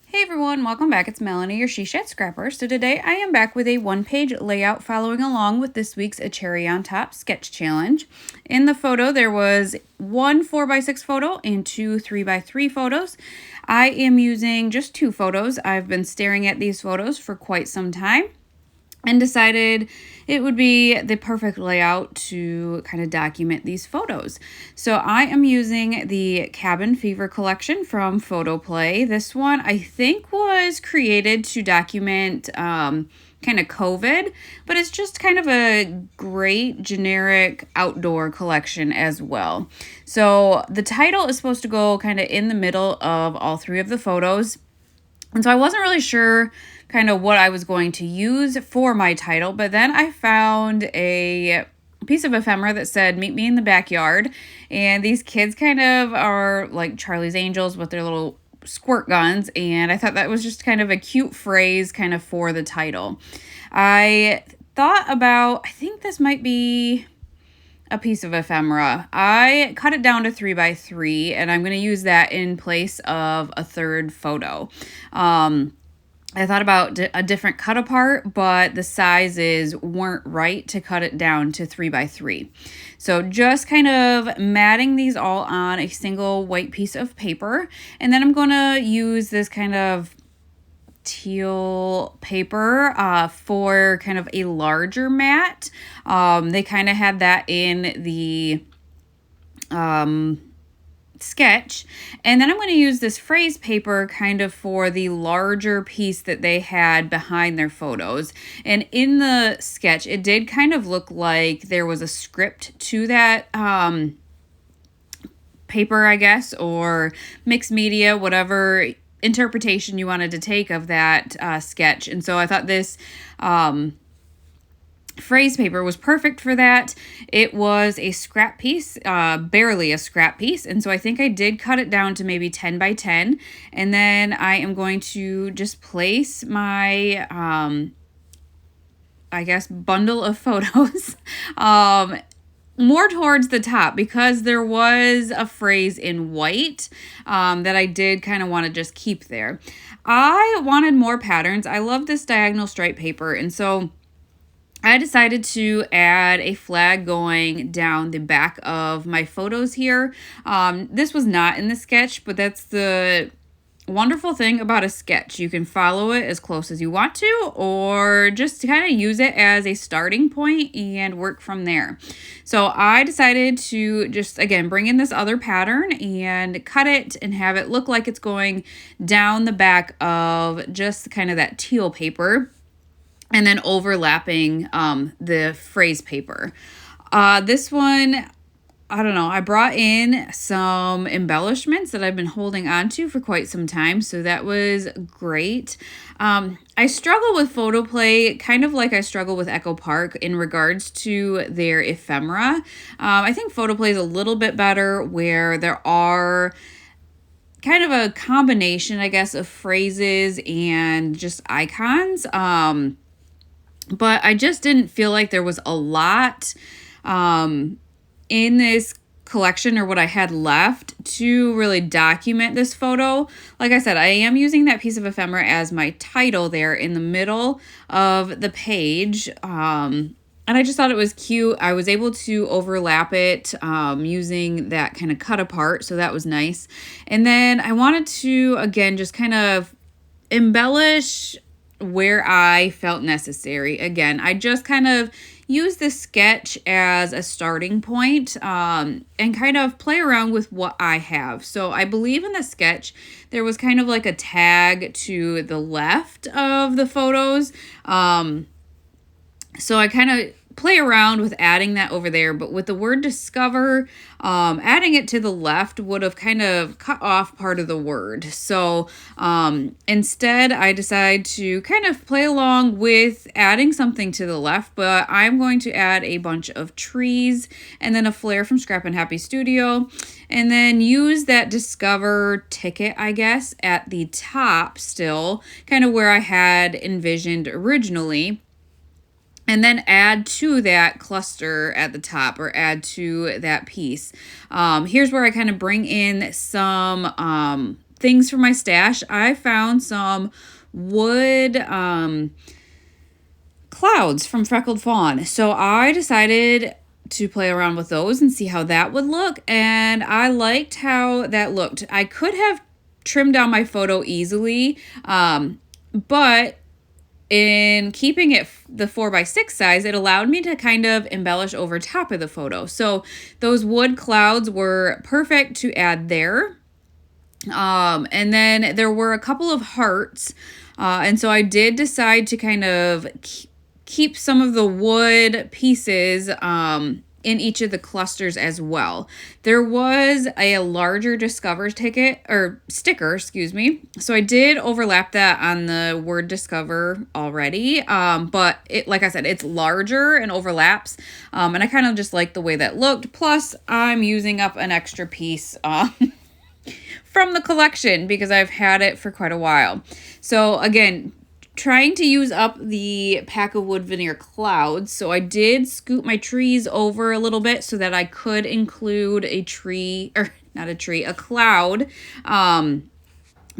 Hey everyone, welcome back. It's Melanie, your She Shed Scrapper. So today I am back with a one-page layout following along with this week's A Cherry on Top sketch challenge. In the photo, there was one 4x6 photo and two 3x3 photos. I am using just two photos. I've been staring at these photos for quite some time and decided it would be the perfect layout to kind of document these photos. So I am using the Cabin Fever collection from Photoplay. This one I think was created to document kind of COVID, but it's just kind of a great generic outdoor collection as well. So the title is supposed to go kind of in the middle of all three of the photos. And so I wasn't really sure kind of what I was going to use for my title, but then I found a piece of ephemera that said, "Meet me in the backyard." And these kids kind of are like Charlie's Angels with their little squirt guns. And I thought that was just kind of a cute phrase kind of for the title. I thought about, I think this might be a piece of ephemera. I cut it down to 3x3 and I'm going to use that in place of a third photo. I thought about a different cut apart, but the sizes weren't right to cut it down to 3x3. So just kind of matting these all on a single white piece of paper. And then I'm going to use this kind of teal paper for kind of a larger mat. They kind of had that in the sketch, and then I'm going to use this phrase paper kind of for the larger piece that they had behind their photos. And in the sketch it did kind of look like there was a script to that paper, I guess, or mixed media, whatever interpretation you wanted to take of that sketch. And so I thought this phrase paper was perfect for that. It was a scrap piece, barely a scrap piece, and so I think I did cut it down to maybe 10 by 10, and then I am going to just place my I guess bundle of photos more towards the top, because there was a phrase in white that I did kind of want to just keep there. I wanted more patterns. I love this diagonal stripe paper, and so I decided to add a flag going down the back of my photos here. This was not in the sketch, but that's the wonderful thing about a sketch. You can follow it as close as you want to, or just kind of use it as a starting point and work from there. So I decided to just, again, bring in this other pattern and cut it and have it look like it's going down the back of just kind of that teal paper, and then overlapping the phrase paper. This one, I don't know, I brought in some embellishments that I've been holding on to for quite some time, so that was great. I struggle with Photoplay, kind of like I struggle with Echo Park in regards to their ephemera. I think Photoplay is a little bit better, where there are kind of a combination, I guess, of phrases and just icons. But I just didn't feel like there was a lot in this collection, or what I had left, to really document this photo. Like I said, I am using that piece of ephemera as my title there in the middle of the page. And I just thought it was cute. I was able to overlap it using that kind of cut apart, so that was nice. And then I wanted to, again, just kind of embellish where I felt necessary. Again, I just kind of use this sketch as a starting point and kind of play around with what I have. So I believe in the sketch there was kind of like a tag to the left of the photos. So I kind of play around with adding that over there, but with the word discover, adding it to the left would have kind of cut off part of the word. So instead I decide to kind of play along with adding something to the left, but I'm going to add a bunch of trees and then a flare from Scrap and Happy Studio, and then use that discover ticket, I guess, at the top still, kind of where I had envisioned originally. and then add to that cluster at the top, or add to that piece. Here's where I kind of bring in some things from my stash. I found some wood clouds from Freckled Fawn. So I decided to play around with those and see how that would look. And I liked how that looked. I could have trimmed down my photo easily, but in keeping it the 4x6 size, it allowed me to kind of embellish over top of the photo. So those wood clouds were perfect to add there. And then there were a couple of hearts. And so I did decide to kind of keep some of the wood pieces in each of the clusters as well. There was a larger Discover sticker, excuse me. So I did overlap that on the word Discover already. But like I said, it's larger and overlaps. And I kind of just like the way that looked. Plus, I'm using up an extra piece from the collection because I've had it for quite a while. So again, trying to use up the pack of wood veneer clouds. So I did scoot my trees over a little bit so that I could include a cloud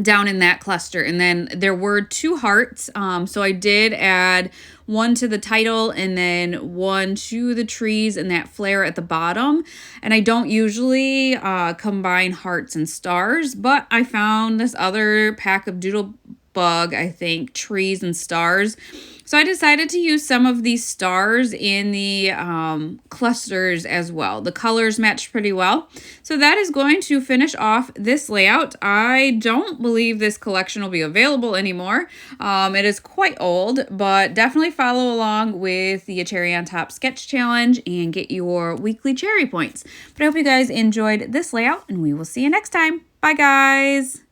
down in that cluster. And then there were 2 hearts. So I did add one to the title and then one to the trees and that flare at the bottom. And I don't usually combine hearts and stars, but I found this other pack of Doodlebug, I think, trees and stars. So I decided to use some of these stars in the clusters as well. The colors matched pretty well. So that is going to finish off this layout. I don't believe this collection will be available anymore. It is quite old, but definitely follow along with the Cherry on Top sketch challenge and get your weekly cherry points. But I hope you guys enjoyed this layout, and we will see you next time. Bye, guys.